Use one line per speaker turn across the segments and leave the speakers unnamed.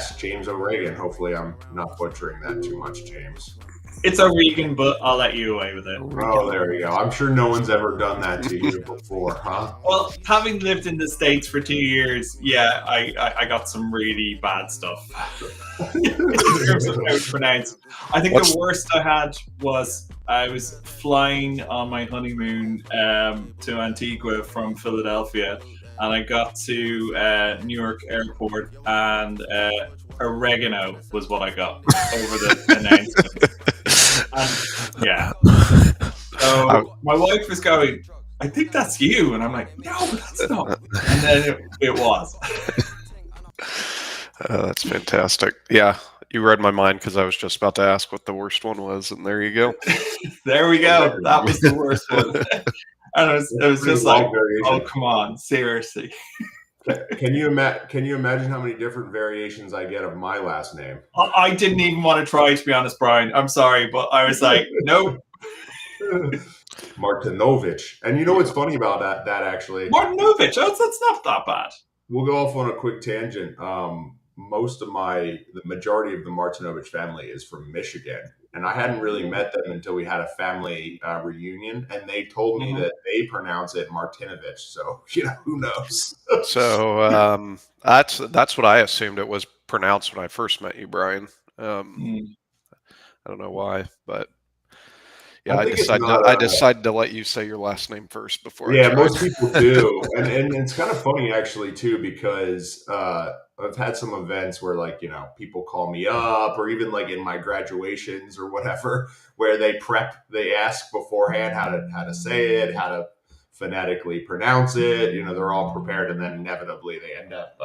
guest, James O'Regan. Hopefully, I'm not butchering that too much, James.
It's O'Regan, but I'll let you away with it.
Oh, there you go. I'm sure no one's ever done that to you before, huh?
Well, having lived in the States for 2 years, yeah, I got some really bad stuff in terms of how it's pronounced. I think the worst I had was I was flying on my honeymoon to Antigua from Philadelphia, and I got to New York Airport, and oregano was what I got over the announcement. And, yeah. So my wife was going, I think that's you. And I'm like, no, that's not. And then it was.
That's fantastic. Yeah, you read my mind because I was just about to ask what the worst one was, and there you go.
There we go. That was the worst one. And it was just like, oh, come on, seriously.
Can you imagine how many different variations I get of my last name?
I didn't even want to try, to be honest, Brian. I'm sorry, but I was like, nope.
Martinovich. And you know what's funny about that actually?
Martinovich, that's not that bad.
We'll go off on a quick tangent. The majority of the Martinovich family is from Michigan. And I hadn't really met them until we had a family reunion. And they told me that they pronounce it Martinovich. So, who knows?
So that's what I assumed it was pronounced when I first met you, Brian. I don't know why, but yeah, I decided to let you say your last name first before.
Yeah, most people do, and it's kind of funny actually too, because I've had some events where people call me up, or even like in my graduations or whatever, where they ask beforehand how to say it, how to phonetically pronounce it. They're all prepared, and then inevitably they end up.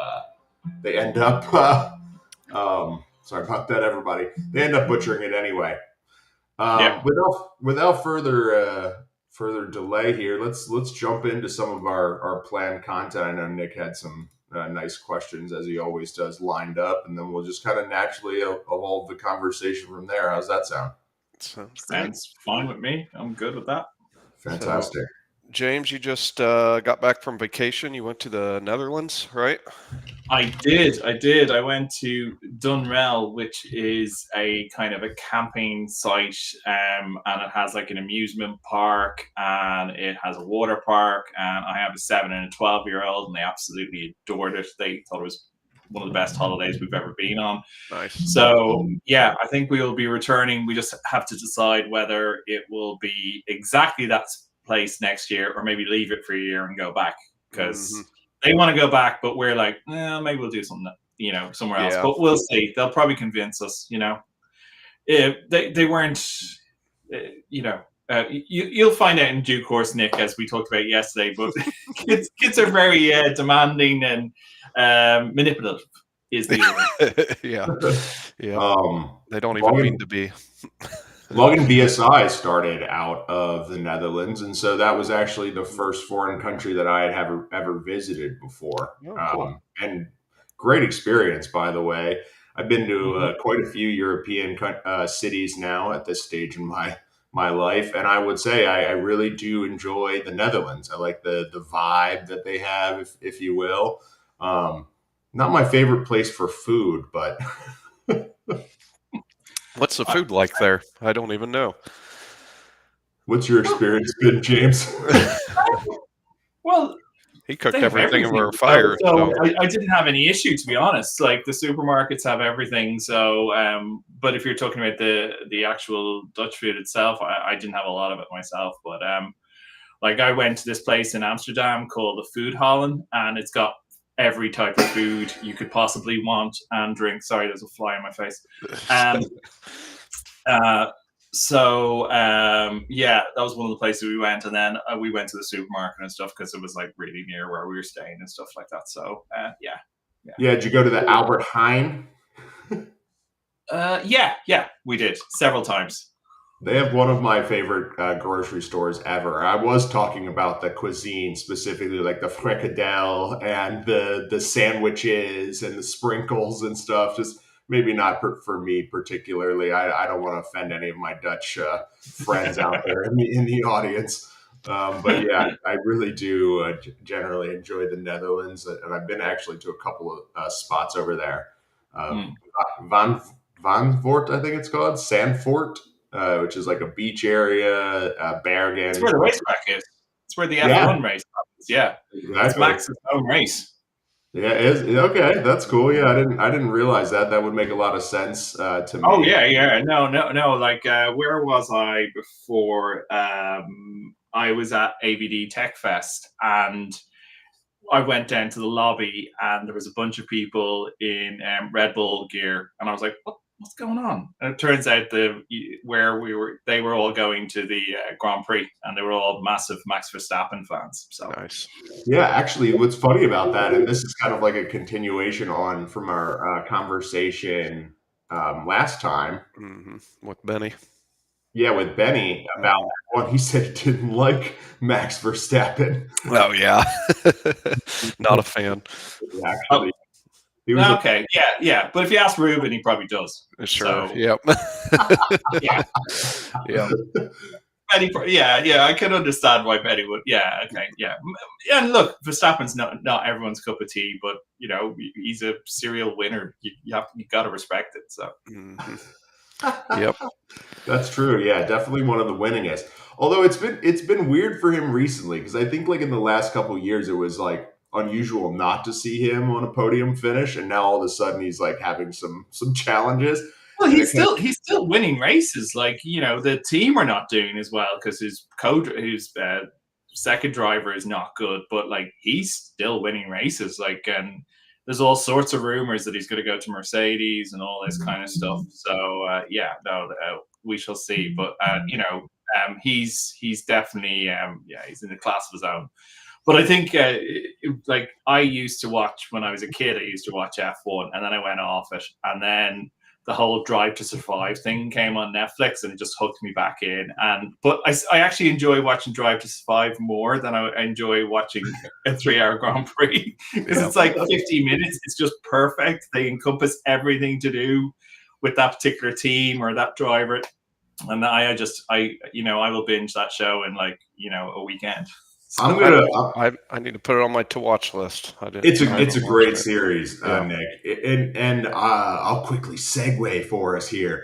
Sorry about that, everybody. They end up butchering it anyway. Without further delay here, let's jump into some of our planned content. I know Nick had some nice questions, as he always does, lined up, and then we'll just kind of naturally evolve the conversation from there. How's that sound?
Sounds fine with me. I'm good with that.
Fantastic.
So, James, you just got back from vacation. You went to the Netherlands, right?
I did. I went to Dunrell, which is a kind of a camping site, and it has like an amusement park, and it has a water park, and I have a 7 and a 12-year-old, and they absolutely adored it. They thought it was one of the best holidays we've ever been on.
Nice.
So, yeah, I think we will be returning. We just have to decide whether it will be exactly that place next year, or maybe leave it for a year and go back, because they want to go back, but we're like, maybe we'll do something, somewhere else. But we'll see. They'll probably convince us. They weren't. You'll find out in due course, Nick, as we talked about yesterday. But kids are very demanding and manipulative. Is the
yeah. They don't even mean to be.
Logan BSI started out of the Netherlands, and so that was actually the first foreign country that I had ever visited before.
Cool.
And great experience, by the way. I've been to quite a few European cities now at this stage in my life, and I would say I really do enjoy the Netherlands. I like the vibe that they have, if you will. Not my favorite place for food, but...
What's the food like there? I don't even know.
What's your experience been, James?
Well,
he cooked everything over a fire.
So I didn't have any issue, to be honest. Like, the supermarkets have everything. So, but if you're talking about the actual Dutch food itself, I didn't have a lot of it myself. But like, I went to this place in Amsterdam called the Food Holland, and it's got every type of food you could possibly want and drink. Sorry, there's a fly in my face. Yeah, that was one of the places we went, and then we went to the supermarket and stuff because it was like really near where we were staying and stuff like that. So yeah.
Did you go to the Albert Heijn?
Yeah, we did several times.
They have one of my favorite grocery stores ever. I was talking about the cuisine, specifically like the frikadelle and the sandwiches and the sprinkles and stuff. Just maybe not for me particularly. I don't want to offend any of my Dutch friends out there in the audience. But yeah, I really do generally enjoy the Netherlands. And I've been actually to a couple of spots over there. Van Vanfort, I think it's called Sandfort, which is like a beach area. Bergen.
It's where the racetrack is. It's where the F1 race happens. Yeah,
exactly.
It's Max's own race.
Yeah, is okay. That's cool. Yeah, I didn't realize that. That would make a lot of sense to me.
Oh yeah. No. Like, where was I before? I was at ABD Tech Fest, and I went down to the lobby, and there was a bunch of people in Red Bull gear, and I was like, what's going on? And it turns out they were all going to the Grand Prix, and they were all massive Max Verstappen fans. So
nice.
Yeah, actually, what's funny about that, and this is kind of like a continuation on from our conversation last time
with Benny.
Yeah, with Benny about that one. He said he didn't like Max Verstappen.
Oh yeah, not a fan.
Actually,
he was okay. Yeah. But if you ask Ruben, he probably does.
Sure.
So,
yep.
Yeah. Benny, yeah. I can understand why Benny would. Yeah. Okay. Yeah. And look, Verstappen's not everyone's cup of tea, but he's a serial winner. You got to respect it. So.
Yep.
That's true. Yeah, definitely one of the winningest. Although it's been weird for him recently, because I think like in the last couple of years it was like unusual not to see him on a podium finish, and now all of a sudden he's like having some challenges.
Well, he's still winning races. Like, the team are not doing as well because his second driver is not good, but like he's still winning races. Like, and there's all sorts of rumors that he's going to go to Mercedes and all this kind of stuff. So we shall see. But he's definitely he's in a class of his own. But I think like I used to watch when I was a kid. I used to watch F1, and then I went off it, and then the whole Drive to Survive thing came on Netflix, and it just hooked me back in. But I actually enjoy watching Drive to Survive more than I enjoy watching a 3-hour Grand Prix, because it's like 50 minutes. It's just perfect. They encompass everything to do with that particular team or that driver, and I will binge that show in like a weekend.
So I need to put it on my to watch list.
It's a great series, Nick, and I'll quickly segue for us here.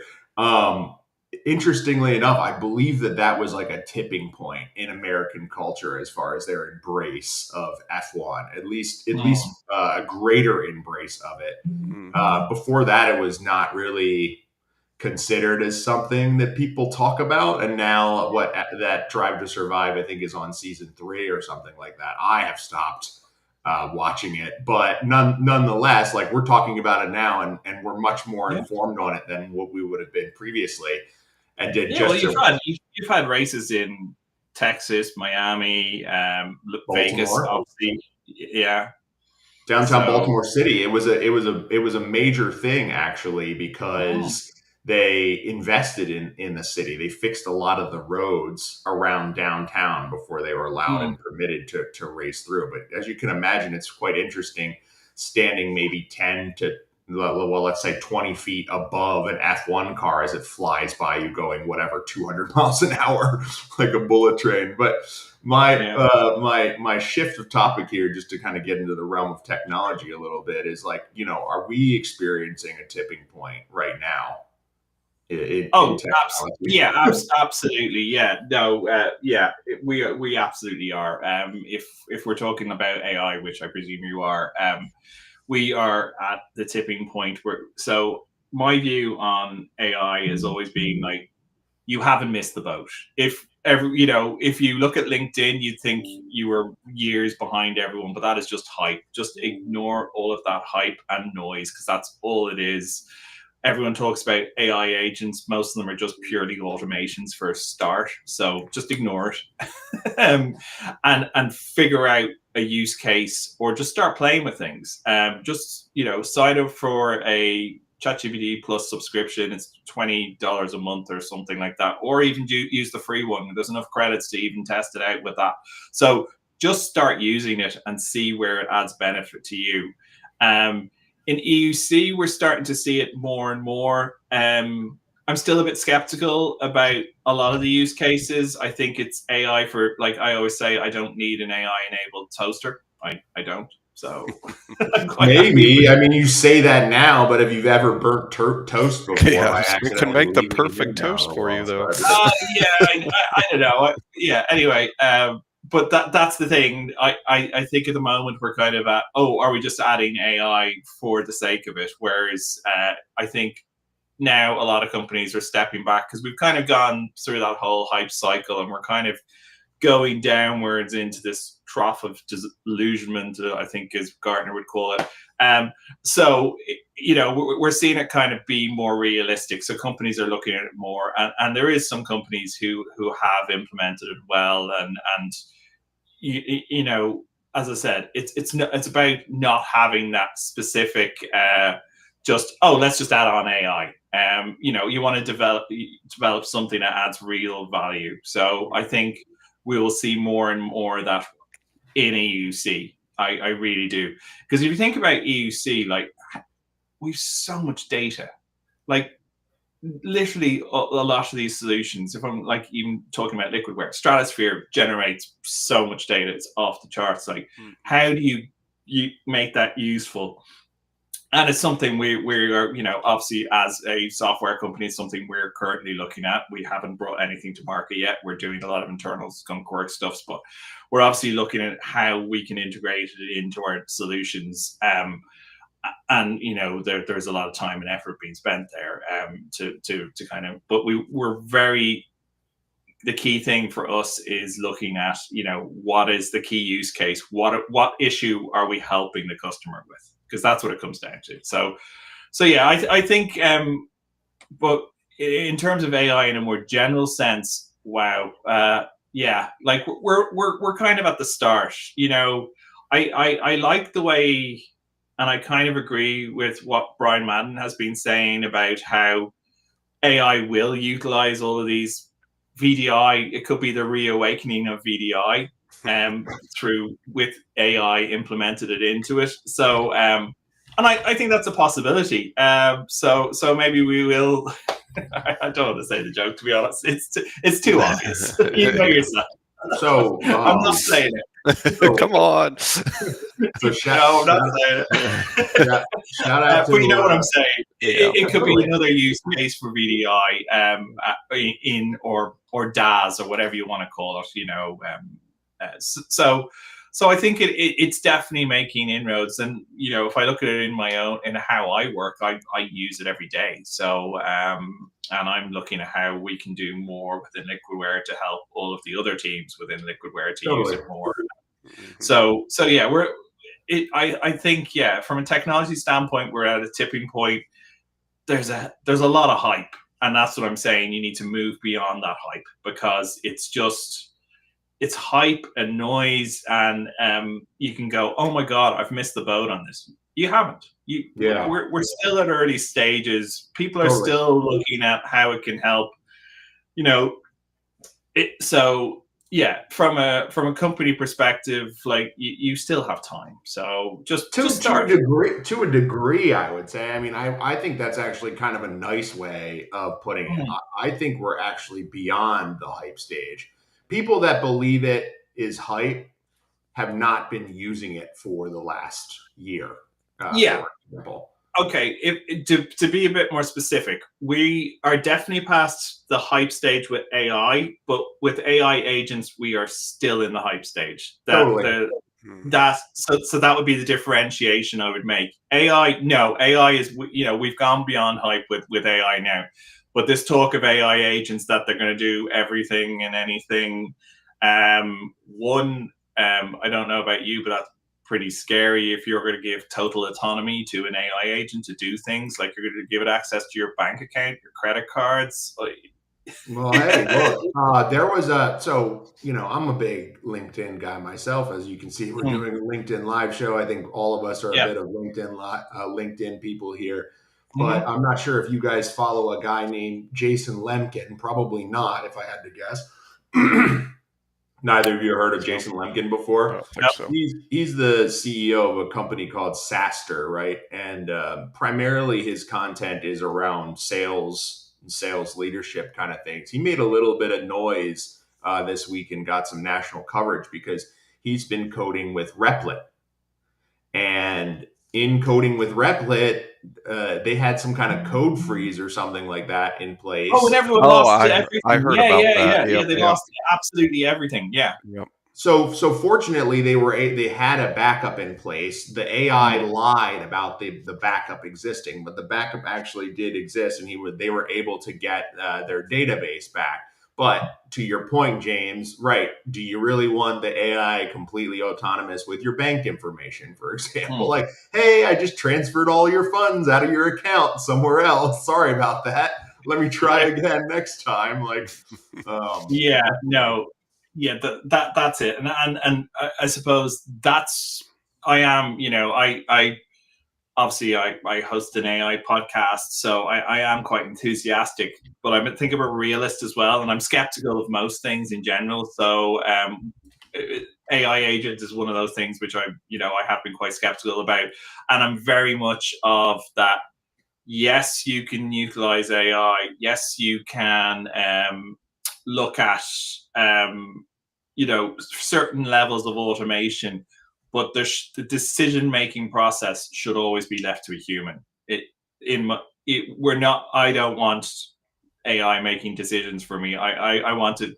Interestingly enough, I believe that was like a tipping point in American culture as far as their embrace of F1, at least a greater embrace of it. Before that, it was not really considered as something that people talk about, and now that Drive to Survive, I think, is on season 3 or something like that. I have stopped watching it, but nonetheless, like, we're talking about it now, and we're much more informed on it than what we would have been previously. And
you've had races in Texas, Miami, Vegas, obviously,
downtown Baltimore City. It was a major thing, actually, because they invested in the city. They fixed a lot of the roads around downtown before they were allowed and permitted to race through. But as you can imagine, it's quite interesting standing maybe 10 to, well, let's say 20 feet above an F1 car as it flies by you going whatever 200 miles an hour like a bullet train. But my shift of topic here, just to kind of get into the realm of technology a little bit, is like, are we experiencing a tipping point right now?
Absolutely. Yeah. No, we absolutely are. If we're talking about AI, which I presume you are, we are at the tipping point so my view on AI has always been like, you haven't missed the boat. If you look at LinkedIn, you'd think you were years behind everyone, but that is just hype. Just ignore all of that hype and noise, because that's all it is. Everyone talks about AI agents. Most of them are just purely automations for a start. So just ignore it and figure out a use case, or just start playing with things. Just sign up for a ChatGPT Plus subscription. It's $20 a month or something like that, or even use the free one. There's enough credits to even test it out with that. So just start using it and see where it adds benefit to you. In EUC, we're starting to see it more and more. I'm still a bit skeptical about a lot of the use cases. I think it's AI for, like I always say, I don't need an AI-enabled toaster. I don't. So
maybe. I mean, you say that now, but have you ever burnt toast before by
we can
accidentally
make the
leaving it in
perfect
now
toast
or
for you, though.
yeah, I don't know. Yeah. Anyway, but that's the thing. I think at the moment we're kind of at, are we just adding AI for the sake of it? Whereas I think now a lot of companies are stepping back because we've kind of gone through that whole hype cycle, and we're kind of going downwards into this trough of disillusionment, I think, as Gartner would call it. So, we're seeing it kind of be more realistic. So companies are looking at it more, and there is some companies who have implemented it well, and as I said, it's about not having that specific let's just add on AI. You want to develop something that adds real value. So I think we will see more and more of that in EUC. I really do. Because if you think about EUC, like, we've so much data. Like, literally a lot of these solutions, if I'm like even talking about liquidware, Stratosphere generates so much data, it's off the charts. Like, how do you make that useful? And it's something we're obviously, as a software company, it's something we're currently looking at. We haven't brought anything to market yet. We're doing a lot of internal skunk work stuff, but we're obviously looking at how we can integrate it into our solutions. And there's a lot of time and effort being spent there to kind of, but we're very, the key thing for us is looking at what is the key use case, what issue are we helping the customer with, because that's what it comes down to. So yeah, I think but in terms of AI in a more general sense, wow, yeah, like we're kind of at the start. I like the way, and I kind of agree with what Brian Madden has been saying about how AI will utilize all of these VDI. It could be the reawakening of VDI with AI implemented it into it. So, and I think that's a possibility. So maybe we will. I don't want to say the joke, to be honest. It's too obvious. You know yourself.
So
I'm not saying it.
Come on.
So
no, I'm not saying it.
Shout out to,
but you know what I'm saying.
Yeah.
It could be another use case for VDI or DAS or whatever you want to call it. So I think it's definitely making inroads. And if I look at it in how I work, I use it every day. So and I'm looking at how we can do more within Liquidware to help all of the other teams within Liquidware to use it more. So yeah, I think, yeah, from a technology standpoint, we're at a tipping point. There's a lot of hype, and that's what I'm saying. You need to move beyond that hype, because it's hype and noise, and you can go, oh my God, I've missed the boat on this. You haven't. We're still at early stages. People are still looking at how it can help. So yeah, from a company perspective, like you still have time. So just start.
To a degree, I would say. I mean, I think that's actually kind of a nice way of putting it. I think we're actually beyond the hype stage. People that believe it is hype have not been using it for the last year.
Yeah.
For example.
Okay, to be a bit more specific, we are definitely past the hype stage with AI, but with AI agents, we are still in the hype stage. So that would be the differentiation I would make. AI is, we've gone beyond hype with AI now, but this talk of AI agents that they're going to do everything and anything, I don't know about you, but that's pretty scary. If you're going to give total autonomy to an AI agent to do things, like you're going to give it access to your bank account, your credit cards.
Well, hey, look, there was I'm a big LinkedIn guy myself. As you can see, we're doing a LinkedIn live show. I think all of us are a bit of LinkedIn people here. But I'm not sure if you guys follow a guy named Jason Lemkin. Probably not, if I had to guess. Neither of you heard of Jason Lemkin before?
I don't think so.
He's the CEO of a company called Saster, right? And primarily his content is around sales and sales leadership kind of things. He made a little bit of noise this week and got some national coverage because he's been coding with Replit. and in coding with Replit, they had some kind of code freeze or something like that in place.
Oh, and everyone lost everything.
I heard about that.
Yeah. They lost absolutely everything. Yeah.
Yep.
So fortunately, they had a backup in place. The AI lied about the backup existing, but the backup actually did exist, and they were able to get their database back. But to your point, James, right? Do you really want the AI completely autonomous with your bank information, for example? Like, hey, I just transferred all your funds out of your account somewhere else. Sorry about that. Let me try again next time. Like,
that's it. And I suppose I obviously I host an AI podcast, so I am quite enthusiastic, but I think I'm a realist as well, and I'm skeptical of most things in general. So AI agents is one of those things which I have been quite skeptical about, and I'm very much of that. Yes, you can utilize AI. Yes, you can look at certain levels of automation, but the decision-making process should always be left to a human. I don't want AI making decisions for me. I want to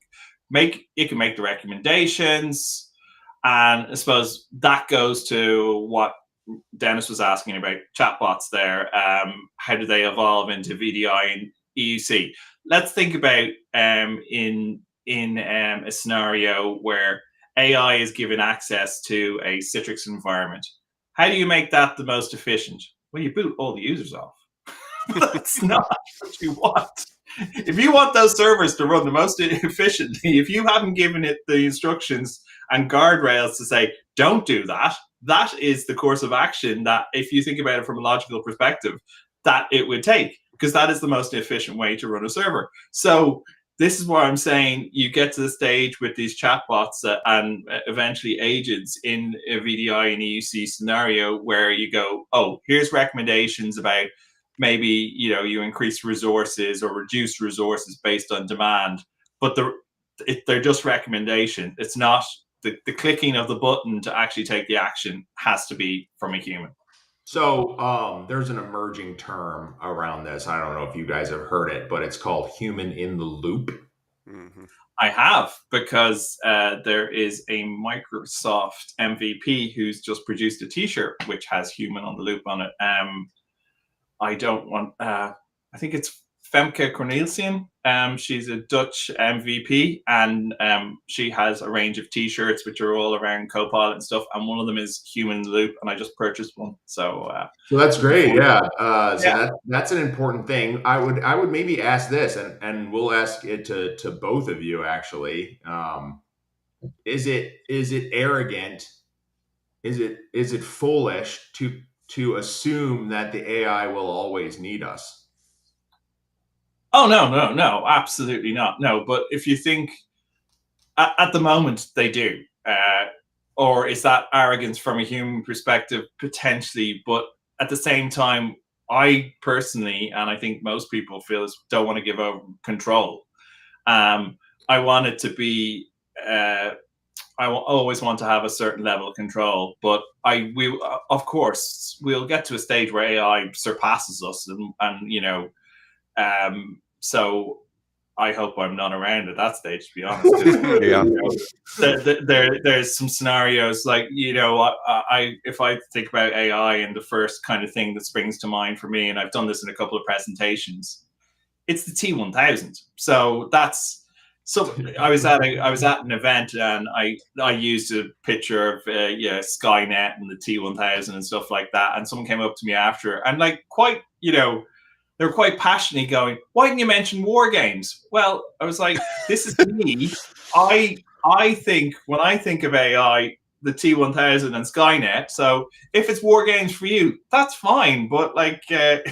it can make the recommendations, and I suppose that goes to what Dennis was asking about chatbots there. How do they evolve into VDI and EUC? Let's think about in a scenario where AI is given access to a Citrix environment. How do you make that the most efficient? Well, you boot all the users off. That's not what you want. If you want those servers to run the most efficiently, if you haven't given it the instructions and guardrails to say, don't do that, that is the course of action that, if you think about it from a logical perspective, that it would take, because that is the most efficient way to run a server. So this is why I'm saying you get to the stage with these chatbots and eventually agents in a VDI and EUC scenario where you go, oh, here's recommendations about maybe you increase resources or reduce resources based on demand, but they're just recommendations. It's not the clicking of the button to actually take the action has to be from a human.
So there's an emerging term around this. I don't know if you guys have heard it, but it's called human in the loop.
Mm-hmm. I have, because there is a Microsoft MVP who's just produced a T-shirt which has human on the loop on it. I think it's Femke Cornelissen. She's a Dutch MVP, and she has a range of T-shirts which are all around Copilot and stuff. And one of them is human loop, and I just purchased one. So
that's great. Yeah. That's an important thing. I would maybe ask this, and we'll ask it to both of you actually. Is it arrogant? Is it foolish to assume that the AI will always need us?
Oh, no, absolutely not. No, but if you think at the moment they do, or is that arrogance from a human perspective? Potentially, but at the same time, I personally, and I think most people feel, don't want to give over control. I want it to be, I always want to have a certain level of control, but of course, we'll get to a stage where AI surpasses us, and so I hope I'm not around at that stage, to be honest. There's some scenarios like, if I think about AI, and the first kind of thing that springs to mind for me, and I've done this in a couple of presentations, it's the T1000. So I was at an event, and I used a picture of Skynet and the T1000 and stuff like that, and someone came up to me after, and they were quite passionately going, why didn't you mention war games? Well, I was like, this is me. I think, when I think of AI, the T1000 and Skynet. So if it's war games for you, that's fine. But they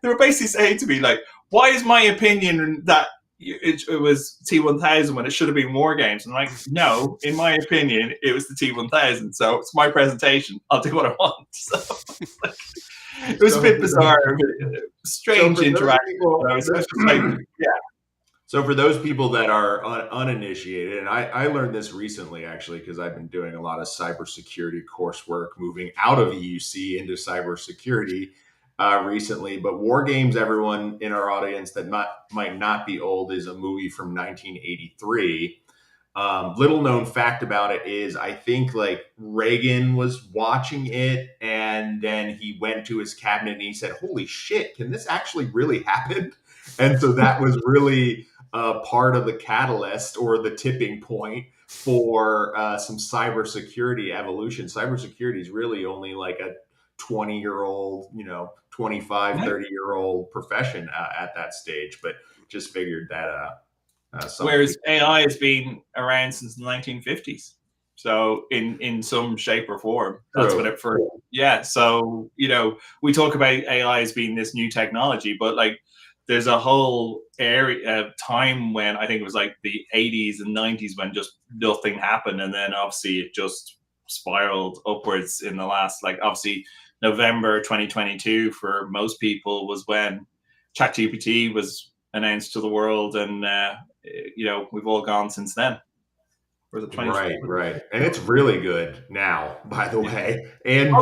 were basically saying to me, like, why is my opinion that it was T1000 when it should have been war games? And I'm like, no, in my opinion, it was the T1000. So it's my presentation. I'll do what I want. So it was a bit bizarre, strange interaction.
So for those people that are uninitiated, and I learned this recently actually because I've been doing a lot of cybersecurity coursework, moving out of EUC into cybersecurity recently. But War Games, everyone in our audience that might not be old, is a movie from 1983. Little known fact about it is I think like Reagan was watching it and then he went to his cabinet and he said, "Holy shit, can this actually really happen?" And so that was really part of the catalyst or the tipping point for some cybersecurity evolution. Cybersecurity is really only like a 20-year-old, 25, 30-year-old profession at that stage, but just figured that
whereas AI has been around since the 1950s. So in some shape or form, that's when it first. Yeah. So we talk about AI as being this new technology, but like there's a whole area of time when I think it was like the 80s and 90s when just nothing happened, and then obviously it just spiraled upwards in the last, like, obviously November 2022 for most people was when ChatGPT was announced to the world, and we've all gone since then. Or the 20,
right, and it's really good now, by the way. And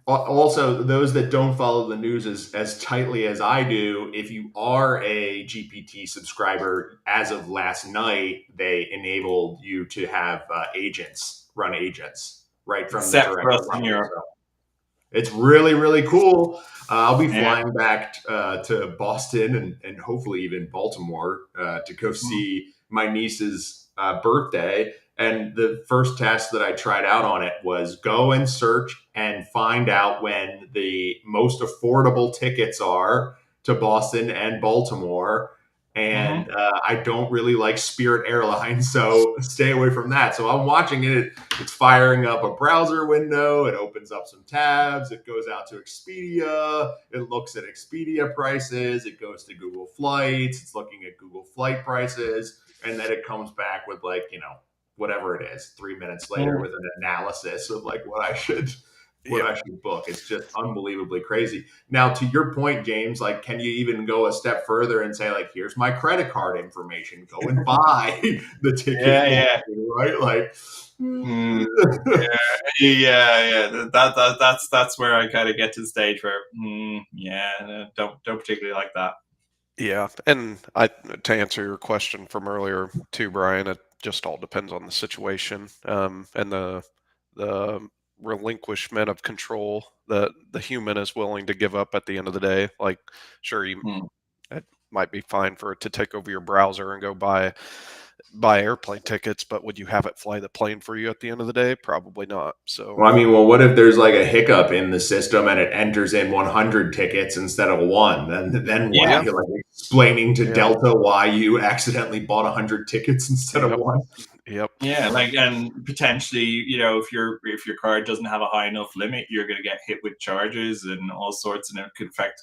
also, those that don't follow the news as tightly as I do, if you are a GPT subscriber, as of last night, they enabled you to have agents run agents right from the direct browser. So it's really, really cool. I'll be flying back to Boston and hopefully even Baltimore to go see my niece's birthday. And the first test that I tried out on it was go and search and find out when the most affordable tickets are to Boston and Baltimore. And I don't really like Spirit Airlines, so stay away from that. So I'm watching it. It's firing up a browser window. It opens up some tabs. It goes out to Expedia. It looks at Expedia prices. It goes to Google Flights. It's looking at Google Flight prices. And then it comes back with whatever it is, 3 minutes later with an analysis of like what I should book. It's just unbelievably crazy. Now, to your point, James, like, can you even go a step further and say, like, here's my credit card information, go and buy the ticket, right? Like,
that's where I kind of get to the stage where, don't particularly like that.
Yeah, and to answer your question from earlier too, Brian, it just all depends on the situation and the relinquishment of control that the human is willing to give up at the end of the day. Like, sure, it might be fine for it to take over your browser and go buy airplane tickets, but would you have it fly the plane for you at the end of the day? Probably not. So,
well, what if there's like a hiccup in the system and it enters in 100 tickets instead of one? Then what?
Yeah.
You're like explaining to Delta why you accidentally bought 100 tickets instead of one.
Yep.
Yeah, and potentially, if your card doesn't have a high enough limit, you're going to get hit with charges and all sorts, and it could affect,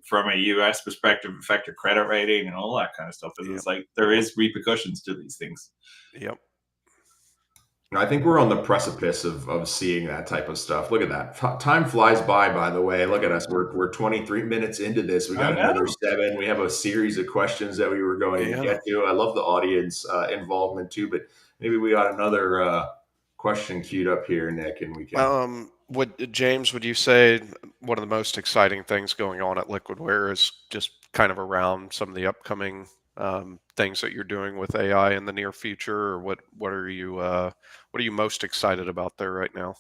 from a US perspective, affect your credit rating and all that kind of stuff. It's like there is repercussions to these things.
Yep.
I think we're on the precipice of seeing that type of stuff. Look at that. Time flies by the way. Look at us. We're 23 minutes into this. We got another 7. We have a series of questions that we were going to get to. I love the audience involvement too, but maybe we got another question queued up here, Nick, and we can.
Would you say one of the most exciting things going on at Liquidware is just kind of around some of the upcoming things that you're doing with AI in the near future, or what are you most excited about there right now?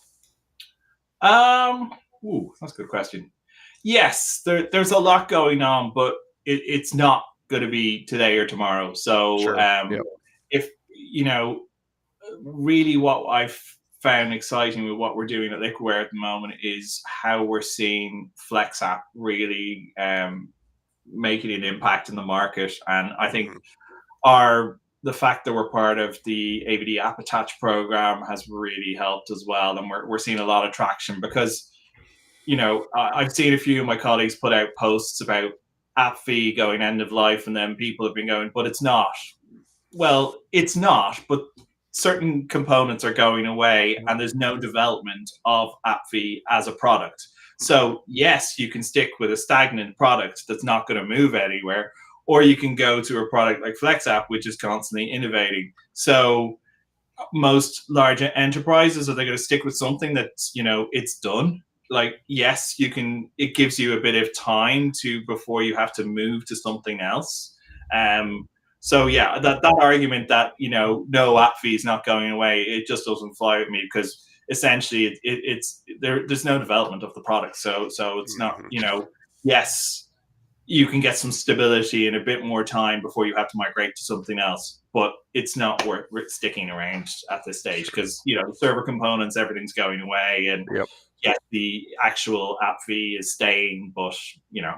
That's a good question. Yes, there's a lot going on, but it's not going to be today or tomorrow. So if really what I've found exciting with what we're doing at Liquidware at the moment is how we're seeing Flex app really making an impact in the market. And I think the fact that we're part of the AVD App Attach program has really helped as well. And we're seeing a lot of traction because, I've seen a few of my colleagues put out posts about app fee going end of life, and then people have been going, but it's not. Well, it's not, but certain components are going away and there's no development of app fee as a product. So yes, you can stick with a stagnant product that's not going to move anywhere, or you can go to a product like FlexApp, which is constantly innovating. So most large enterprises, are they going to stick with something that's, it's done? Like, yes, you can, it gives you a bit of time before you have to move to something else. So yeah, that argument that, no app fee is not going away, it just doesn't fly with me, because essentially there's no development of the product. So it's not, yes, you can get some stability and a bit more time before you have to migrate to something else, but it's not worth sticking around at this stage, because the server components, everything's going away, and yes, the actual app fee is staying, but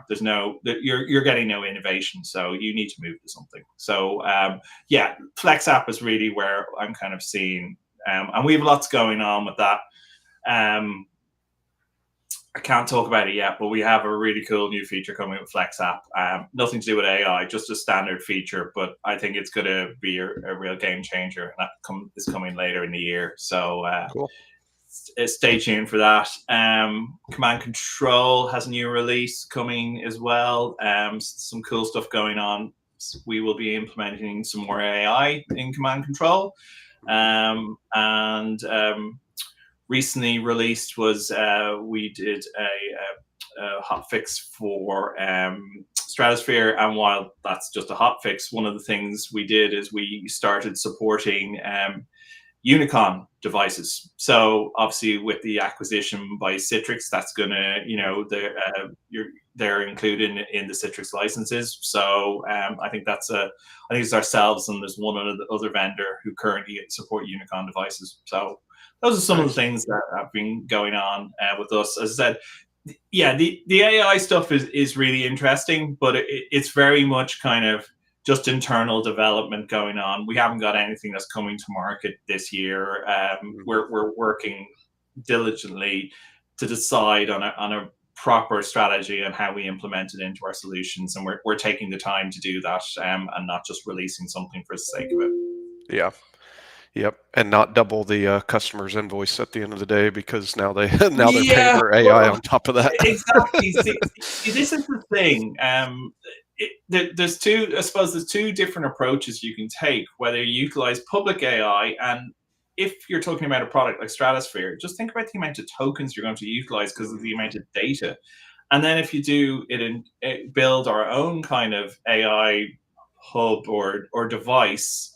there's you're getting no innovation, so you need to move to something. So yeah, FlexApp is really where I'm kind of seeing, and we have lots going on with that. I can't talk about it yet, but we have a really cool new feature coming with FlexApp. Nothing to do with AI, just a standard feature, but I think it's going to be a real game changer, and that is coming later in the year. So
cool.
Stay tuned for that. Command Control has a new release coming as well. Some cool stuff going on. We will be implementing some more AI in Command Control. Recently released was we did a hot fix for Stratosphere, and while that's just a hot fix, one of the things we did is we started supporting Unicon devices. So obviously with the acquisition by Citrix, that's gonna, they're included in the Citrix licenses. So I think it's ourselves, and there's one other vendor who currently support Unicon devices. So those are some of the things that have been going on with us. As I said, yeah, the AI stuff is really interesting, but it's very much kind of just internal development going on. We haven't got anything that's coming to market this year. We're working diligently to decide on a proper strategy on how we implement it into our solutions, and we're taking the time to do that, and not just releasing something for the sake of it.
Yeah. Yep, and not double the customer's invoice at the end of the day, because now they're paying for AI on top of that.
Exactly. See, this is the thing. There's two different approaches you can take, whether you utilize public AI, and if you're talking about a product like Stratosphere, just think about the amount of tokens you're going to utilize because of the amount of data. And then if you do build our own kind of AI hub or device,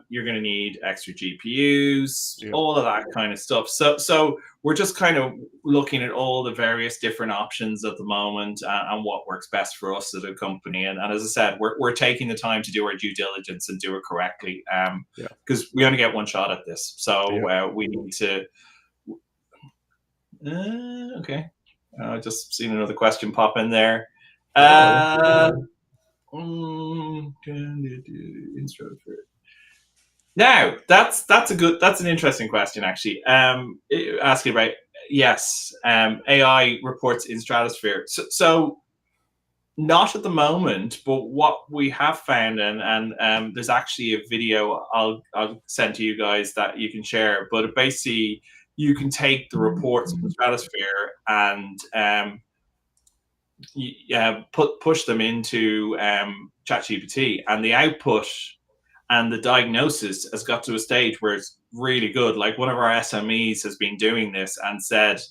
you're going to need extra GPUs, all of that kind of stuff. So we're just kind of looking at all the various different options at the moment, and what works best for us as a company. And as I said, we're taking the time to do our due diligence and do it correctly, because we only get one shot at this. So we need to. Okay, I just seen another question pop in there. Now, that's an interesting question, actually. Asking about, yes, AI reports in Stratosphere. So not at the moment, but what we have found, and there's actually a video I'll send to you guys that you can share. But basically, you can take the reports from Stratosphere and push them into ChatGPT, and the output and the diagnosis has got to a stage where it's really good. Like, one of our SMEs has been doing this and said,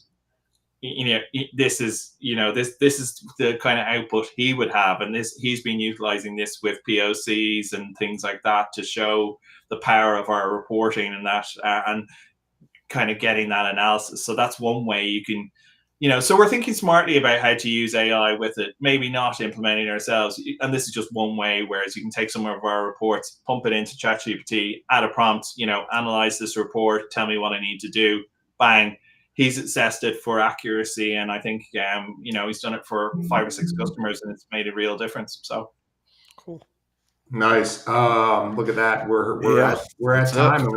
this is the kind of output he would have, and he's been utilizing this with POCs and things like that to show the power of our reporting and that, and kind of getting that analysis. So that's one way you can. So we're thinking smartly about how to use AI with it, maybe not implementing ourselves. And this is just one way, whereas you can take some of our reports, pump it into ChatGPT, add a prompt, analyze this report, tell me what I need to do, bang. He's assessed it for accuracy. And I think, he's done it for 5 or 6 customers, and it's made a real difference. So
cool.
Nice. Look at that. We're at time, and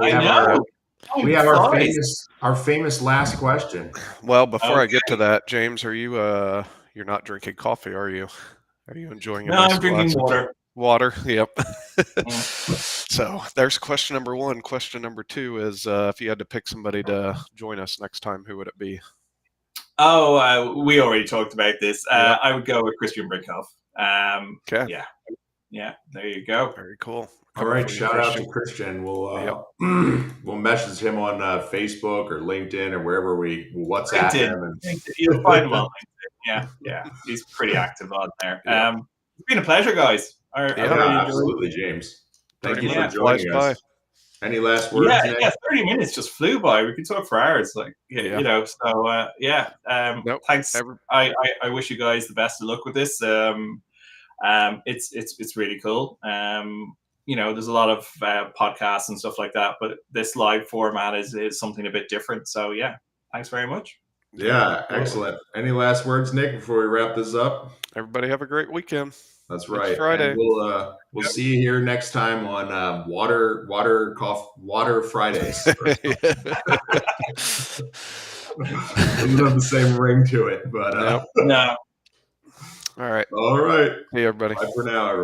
we have our famous last question.
Well, before I get to that, James, are you you're not drinking coffee, are you? Are you enjoying it?
No, I'm drinking water.
Water, yep. So there's question number 1. Question number 2 is, if you had to pick somebody to join us next time, who would it be?
We already talked about this.
Yep.
I would go with Christian Brinkhoff.
Okay.
Yeah. There you go.
Very cool.
All right, shout out to Christian. We'll we'll message him on Facebook or LinkedIn or wherever we WhatsApp him.
And you'll find him on LinkedIn. Yeah, he's pretty active on there. It's been a pleasure, guys.
Absolutely, James. Thank you for joining us. Any last words?
Yeah, 30 minutes just flew by. We could talk for hours, you know. So thanks. I wish you guys the best of luck with this. It's really cool. You know, there's a lot of podcasts and stuff like that, but this live format is something a bit different. So yeah, thanks very much.
Yeah, excellent. Any last words, Nick, before we wrap this up?
Everybody have a great weekend.
That's right.
It's Friday.
And we'll see you here next time on Water Fridays. It doesn't have the same ring to it, but
no.
All right.
All right.
Hey, everybody.
Bye for now, everyone.